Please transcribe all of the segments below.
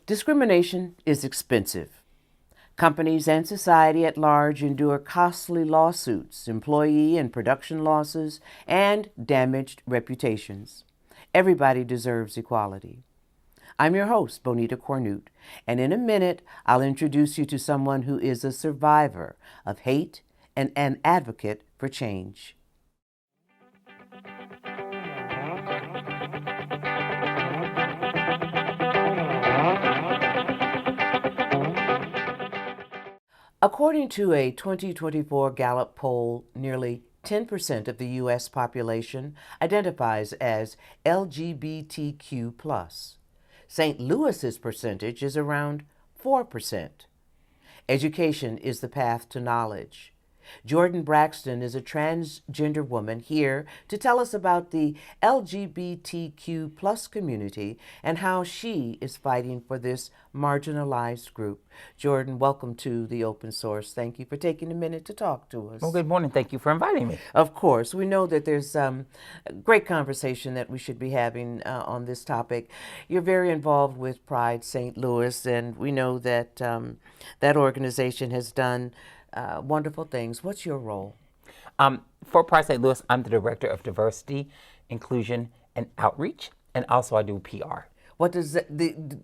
Discrimination is expensive. Companies and society at large endure costly lawsuits, employee and production losses, and damaged reputations. Everybody deserves equality. I'm your host, Bonita Cornute, and in a minute, I'll introduce you to someone who is a survivor of hate and an advocate for change. According to a 2024 Gallup poll, nearly 10% of the U.S. population identifies as LGBTQ+. St. Louis's percentage is around 4%. Education is the path to knowledge. Jordan Braxton is a transgender woman here to tell us about the LGBTQ plus community and how she is fighting for this marginalized group. Jordan, welcome to the Open Source. Thank you for taking a minute to talk to us. Well, good morning. Thank you for inviting me. Of course. We know that there's a great conversation that we should be having on this topic. You're very involved with Pride St. Louis, and we know that that organization has done wonderful things. What's your role? For Pride St. Louis, I'm the Director of Diversity, Inclusion, and Outreach, and also I do PR. What does the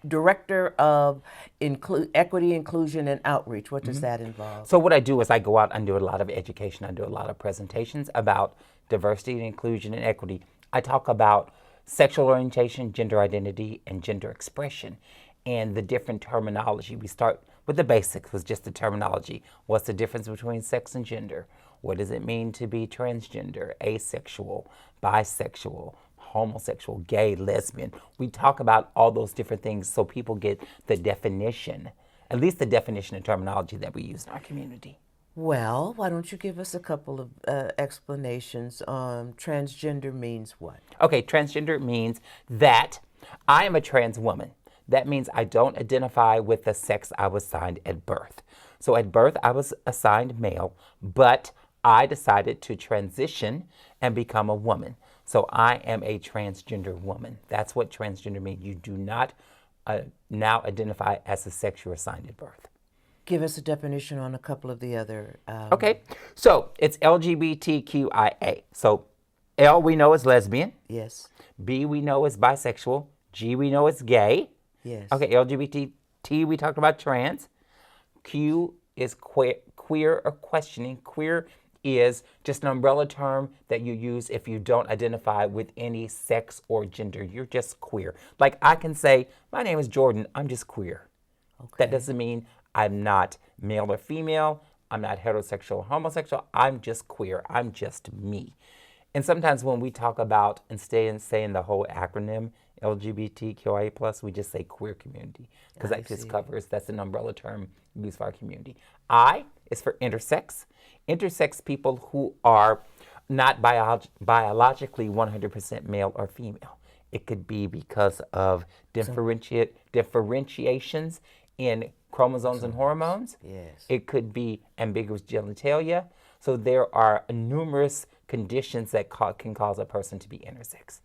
Director of Equity, Inclusion, and Outreach, what does that involve? So what I do is I go out and do a lot of education. I do a lot of presentations about diversity and inclusion and equity. I talk about sexual orientation, gender identity, and gender expression, and the different terminology. We start with the basics, was just the terminology. What's the difference between sex and gender? What does it mean to be transgender, asexual, bisexual, homosexual, gay, lesbian? We talk about all those different things so people get the definition, at least the definition and terminology that we use in our community. Well, why don't you give us a couple of explanations? Transgender means what? Okay, transgender means that I am a trans woman. That means I don't identify with the sex I was assigned at birth. So at birth, I was assigned male, but I decided to transition and become a woman. So I am a transgender woman. That's what transgender means. You do not now identify as the sex you were assigned at birth. Give us a definition on a couple of the other. Okay, so it's LGBTQIA. So L we know is lesbian. Yes. B we know is bisexual. G we know is gay. Yes. Okay, LGBT, T we talked about trans. Q is queer or questioning. Queer is just an umbrella term that you use if you don't identify with any sex or gender. You're just queer. Like I can say, my name is Jordan, I'm just queer. Okay. That doesn't mean I'm not male or female, I'm not heterosexual or homosexual, I'm just queer, I'm just me. And sometimes when we talk about and stay in saying the whole acronym, LGBTQIA+, we just say queer community, because that just covers, that's an umbrella term used for our community. I is for intersex. Intersex people who are not biologically 100% male or female. It could be because of differentiations in chromosomes and hormones. Yes. It could be ambiguous genitalia. So there are numerous conditions that can cause a person to be intersex.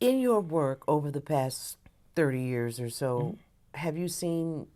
In your work over the past 30 years or so, have you seen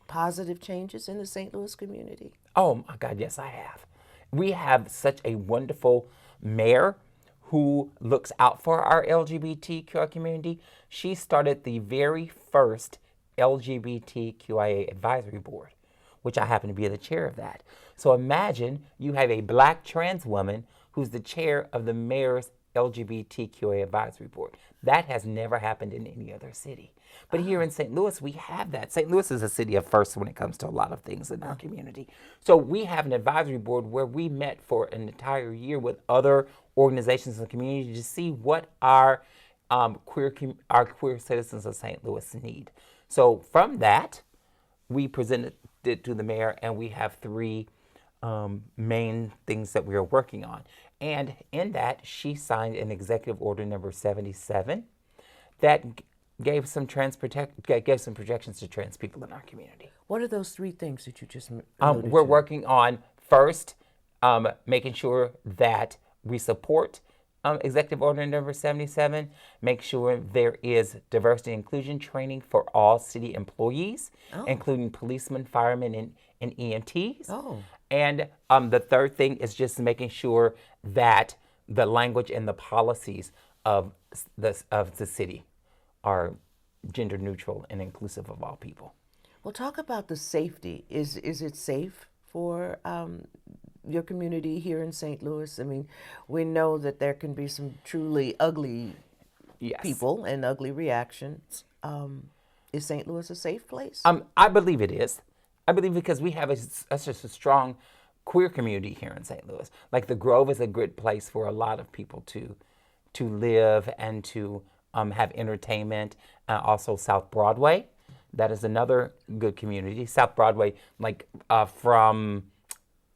positive changes in the St. Louis community? Oh my God, yes, I have. We have such a wonderful mayor who looks out for our LGBTQ community. She started the very first LGBTQIA advisory board, which I happen to be the chair of that. So imagine you have a black trans woman who's the chair of the mayor's LGBTQA advisory board. That has never happened in any other city. But here in St. Louis, we have that. St. Louis is a city of first when it comes to a lot of things in our community. So we have an advisory board where we met for an entire year with other organizations in the community to see what our queer citizens of St. Louis need. So from that, we presented it to the mayor, and we have three main things that we are working on. And in that, she signed an executive order number 77 that gave some protections to trans people in our community. What are those three things that you just alluded We're to? working on, first, making sure that we support Executive Order number 77, make sure there is diversity and inclusion training for all city employees, including policemen, firemen, and EMTs. Oh. And the third thing is just making sure that the language and the policies of the city are gender neutral and inclusive of all people. Well, talk about the safety. Is it safe for your community here in St. Louis? I mean, we know that there can be some truly ugly Yes. people and ugly reactions. Is St. Louis a safe place? I believe it is. I believe because we have such a strong queer community here in St. Louis. Like the Grove is a good place for a lot of people to live and to have entertainment. Also South Broadway, that is another good community. South Broadway, like from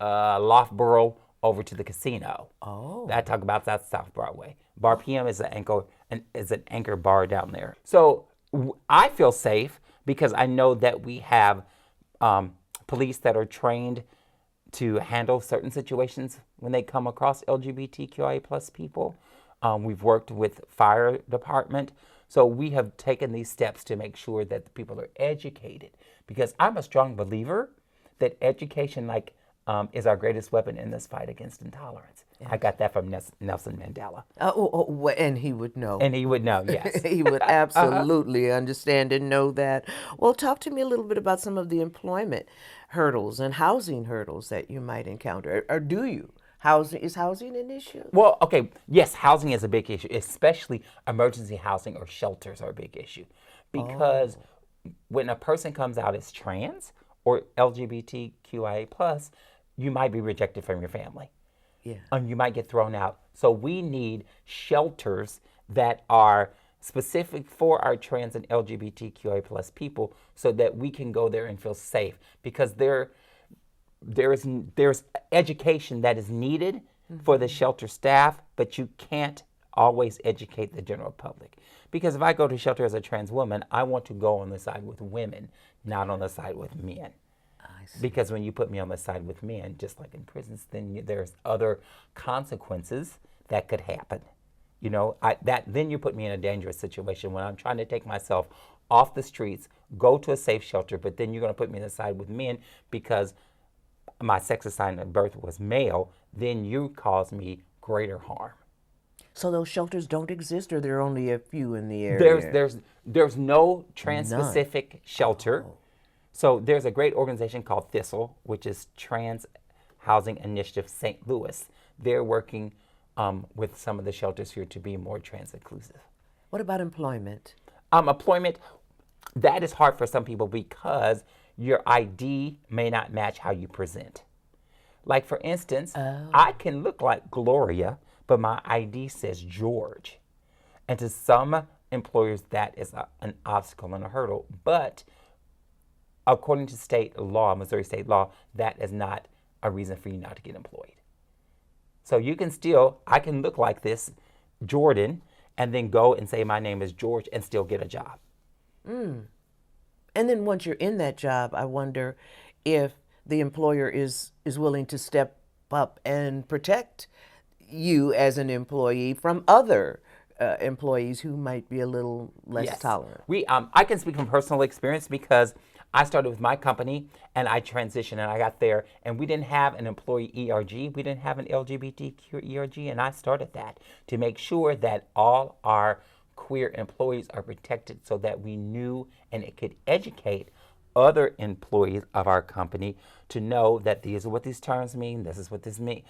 Loughborough over to the casino. Oh. I talk about that South Broadway. Bar PM is an anchor bar down there. So I feel safe because I know that we have police that are trained to handle certain situations when they come across LGBTQIA plus people. We've worked with fire department. So we have taken these steps to make sure that the people are educated, because I'm a strong believer that education is our greatest weapon in this fight against intolerance. Yes. I got that from Nelson Mandela. And he would know. And he would know, yes. He would absolutely understand and know that. Well, talk to me a little bit about some of the employment hurdles and housing hurdles that you might encounter. Or do you? Is housing an issue? Well, okay, yes, housing is a big issue, especially emergency housing or shelters are a big issue. Because when a person comes out as trans or LGBTQIA+, you might be rejected from your family. Yeah. And you might get thrown out. So we need shelters that are specific for our trans and LGBTQIA+ people so that we can go there and feel safe, because there's education that is needed for the shelter staff, but you can't always educate the general public. Because if I go to shelter as a trans woman, I want to go on the side with women, not on the side with men. Because when you put me on the side with men, just like in prisons, then there's other consequences that could happen. You know, then you put me in a dangerous situation when I'm trying to take myself off the streets, go to a safe shelter, but then you're going to put me on the side with men because my sex assigned at birth was male, then you cause me greater harm. So those shelters don't exist, or there are only a few in the area? There's no trans-specific shelter. So there's a great organization called Thistle, which is Trans Housing Initiative St. Louis. They're working with some of the shelters here to be more trans-inclusive. What about employment? Employment, that is hard for some people because your ID may not match how you present. Like, for instance, I can look like Gloria, but my ID says George. And to some employers, that is an obstacle and a hurdle. But according to state law, Missouri state law, that is not a reason for you not to get employed. So you can I can look like this, Jordan, and then go and say my name is George and still get a job. And then once you're in that job, I wonder if the employer is willing to step up and protect you as an employee from other employees who might be a little less tolerant. I can speak from personal experience because I started with my company and I transitioned and I got there and we didn't have an employee ERG. We didn't have an LGBTQ ERG, and I started that to make sure that all our queer employees are protected so that we knew and it could educate other employees of our company to know that these are what these terms mean, this is what this means,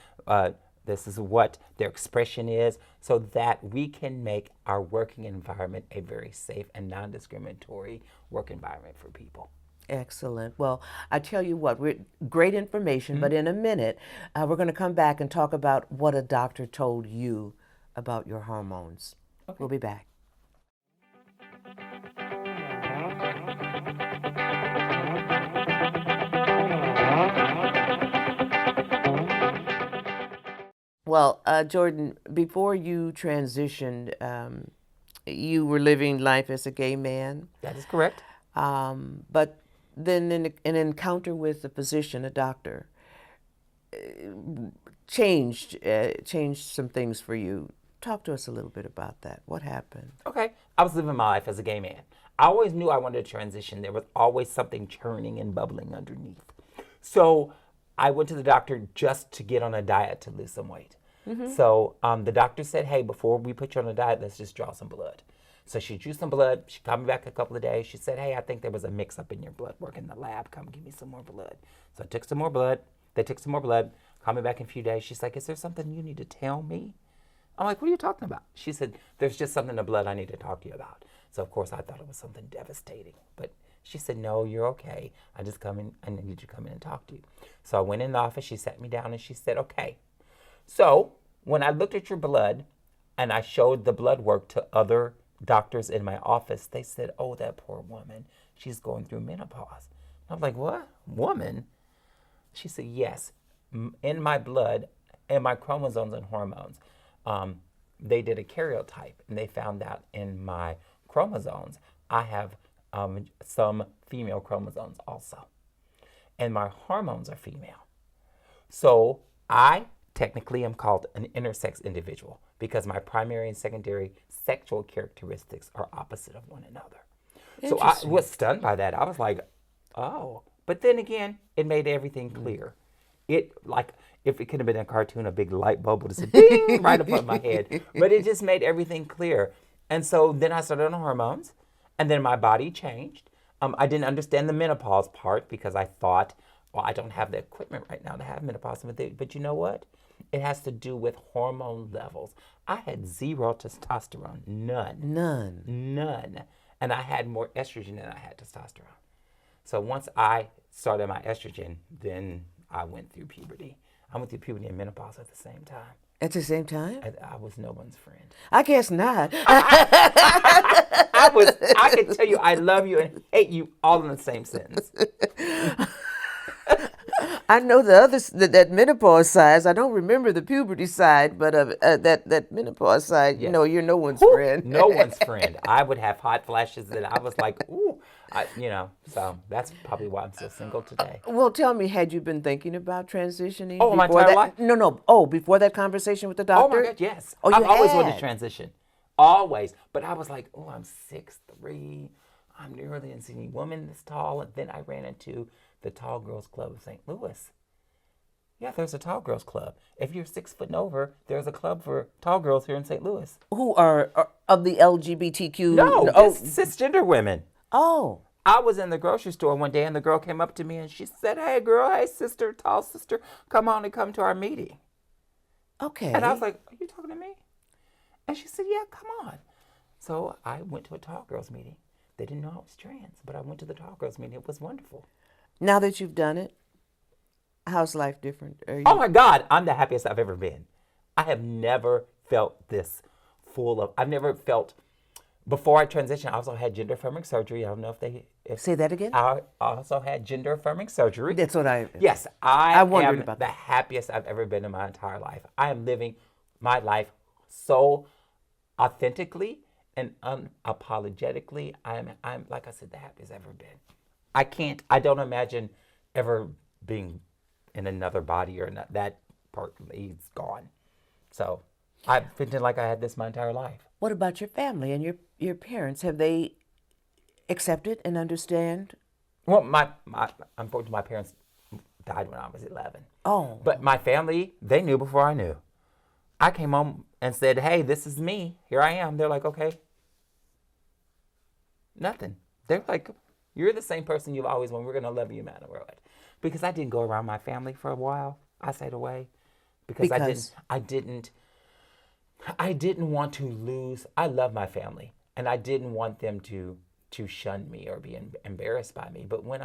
this is what their expression is, so that we can make our working environment a very safe and non-discriminatory work environment for people. Excellent. Well, I tell you what, great information, but in a minute, we're going to come back and talk about what a doctor told you about your hormones. Okay. We'll be back. Well, Jordan, before you transitioned, you were living life as a gay man. That is correct. But then an encounter with a physician, a doctor, changed some things for you. Talk to us a little bit about that. What happened? Okay. I was living my life as a gay man. I always knew I wanted to transition. There was always something churning and bubbling underneath. So I went to the doctor just to get on a diet to lose some weight. So the doctor said, hey, before we put you on a diet, let's just draw some blood. So she drew some blood. She called me back a couple of days. She said, hey, I think there was a mix-up in your blood work in the lab. Come give me some more blood. So I took some more blood. They took some more blood. Called me back in a few days. She's like, is there something you need to tell me? I'm like, what are you talking about? She said, there's just something in the blood I need to talk to you about. So, of course, I thought it was something devastating. But she said, no, you're okay. I need to come in and talk to you. So I went in the office. She sat me down and she said, okay. So when I looked at your blood and I showed the blood work to other doctors in my office, they said, oh, that poor woman, she's going through menopause. I was like, what? Woman? She said, yes. In my blood, in my chromosomes and hormones, they did a karyotype, and they found out in my chromosomes, I have some female chromosomes also. And my hormones are female. So I technically am called an intersex individual because my primary and secondary sexual characteristics are opposite of one another. So I was stunned by that. I was like, oh. But then again, it made everything clear. It, like, if it could have been a cartoon, a big light bulb would have said, ding, right above my head. But it just made everything clear. And so then I started on hormones, and then my body changed. I didn't understand the menopause part because I thought, well, I don't have the equipment right now to have menopause. But you know what? It has to do with hormone levels. I had zero testosterone, none. And I had more estrogen than I had testosterone. So once I started my estrogen, then I went through puberty. I went through puberty and menopause at the same time. At the same time? I was no one's friend. I guess not. I can tell you I love you and hate you all in the same sentence. I know the other, that menopause side. I don't remember the puberty side, but that menopause side, Yes. you're no one's friend. No one's friend. I would have hot flashes and I was like, ooh, so that's probably why I'm still single today. Well, tell me, had you been thinking about transitioning? Oh, my before entire that? life? No. Oh, before that conversation with the doctor? Oh my God, yes. Oh, you I've always wanted to had? transition. Always. But I was like, oh, I'm 6'3". I'm nearly a skinny woman this tall. And then I ran into the Tall Girls Club of St. Louis. Yeah, there's a Tall Girls Club. If you're 6 foot and over, there's a club for tall girls here in St. Louis. Who are of the LGBTQ? No, it's cisgender women. Oh. I was in the grocery store one day and the girl came up to me and she said, hey girl, hey sister, tall sister, come on and come to our meeting. Okay. And I was like, are you talking to me? And she said, yeah, come on. So I went to a tall girls meeting. They didn't know I was trans, but I went to the tall girls meeting. It was wonderful. Now that you've done it, how's life different? Oh my God, I'm the happiest I've ever been. I have never felt this I've never felt, before I transitioned, I also had gender affirming surgery. I don't know if Say that again? I also had gender affirming surgery. That's what Yes, I wondered am about the that. happiest I've ever been in my entire life. I am living my life so authentically and unapologetically. I'm like I said, the happiest I've ever been. I don't imagine ever being in another body or not. That part is gone. So I've been like I had this my entire life. What about your family and your parents? Have they accepted and understand? Well, unfortunately, my parents died when I was 11. Oh. But my family, they knew before I knew. I came home and said, hey, this is me. Here I am. They're like, okay. Nothing. They're like, you're the same person you've always been. We're going to love you, man. Because I didn't go around my family for a while. I stayed away. Because I didn't want to lose. I love my family. And I didn't want them to shun me or be embarrassed by me. But when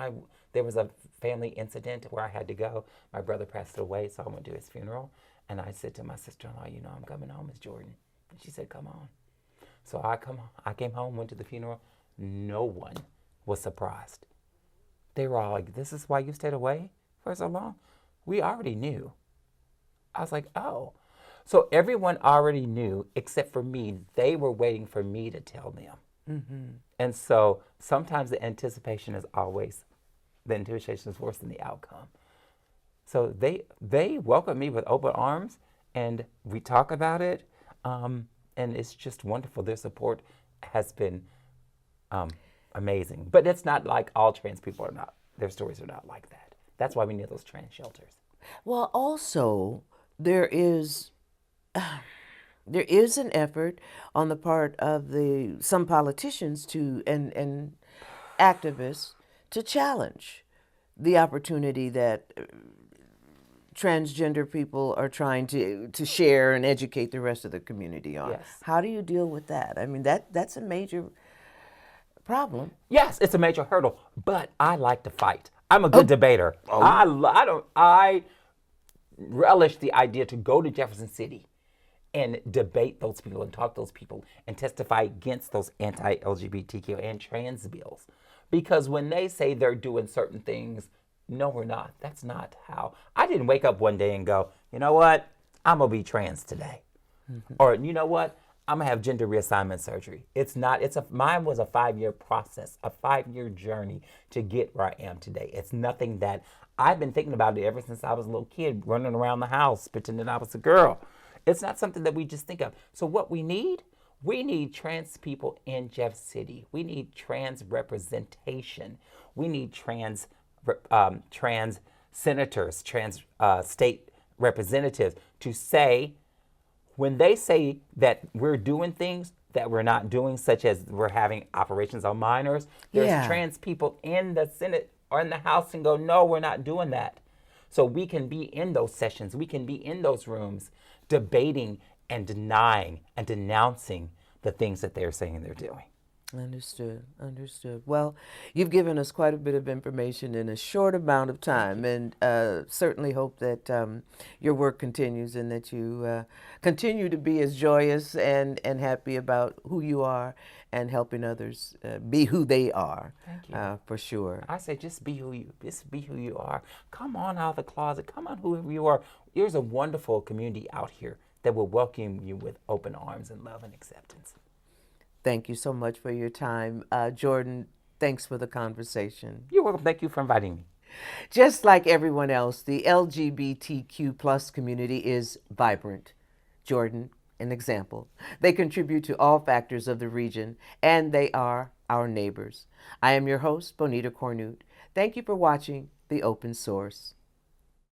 there was a family incident where I had to go, my brother passed away, so I went to his funeral. And I said to my sister-in-law, I'm coming home, Miss Jordan. And she said, come on. So I came home, went to the funeral. No one was surprised. They were all like, this is why you stayed away for so long? We already knew. I was like, oh. So everyone already knew except for me. They were waiting for me to tell them. Mm-hmm. And so sometimes the anticipation is worse than the outcome. So they welcome me with open arms and we talk about it. And it's just wonderful. Their support has been um, amazing. But it's not like all trans people are not, their stories are not like that. That's why we need those trans shelters. Well, also, there is there is an effort on the part of the some politicians to and activists to challenge the opportunity that transgender people are trying to share and educate the rest of the community on. Yes. How do you deal with that? I mean, that's a major problem. Yes, it's a major hurdle, but I like to fight. I'm a good debater. I relish the idea to go to Jefferson City and debate those people and talk to those people and testify against those anti-LGBTQ and trans bills. Because when they say they're doing certain things, no, we're not. That's not how. I didn't wake up one day and go, you know what? I'm going to be trans today. Or, you know what? I'm going to have gender reassignment surgery. Mine was a 5-year process, a 5-year journey to get where I am today. It's nothing that I've been thinking about it ever since I was a little kid running around the house pretending I was a girl. It's not something that we just think of. So what we need trans people in Jeff City. We need trans representation. We need trans senators, trans state representatives to say, when they say that we're doing things that we're not doing, such as we're having operations on minors, there's trans people in the Senate or in the House and go, no, we're not doing that. So we can be in those sessions, we can be in those rooms debating and denying and denouncing the things that they're saying they're doing. Understood. Well, you've given us quite a bit of information in a short amount of time, and certainly hope that your work continues and that you continue to be as joyous and happy about who you are and helping others be who they are. Thank you. For sure. I say just be who you are. Come on out of the closet. Come on whoever you are. There's a wonderful community out here that will welcome you with open arms and love and acceptance. Thank you so much for your time. Jordan, thanks for the conversation. You're welcome. Thank you for inviting me. Just like everyone else, the LGBTQ plus community is vibrant. Jordan, an example. They contribute to all factors of the region, and they are our neighbors. I am your host, Bonita Cornute. Thank you for watching The Open Source.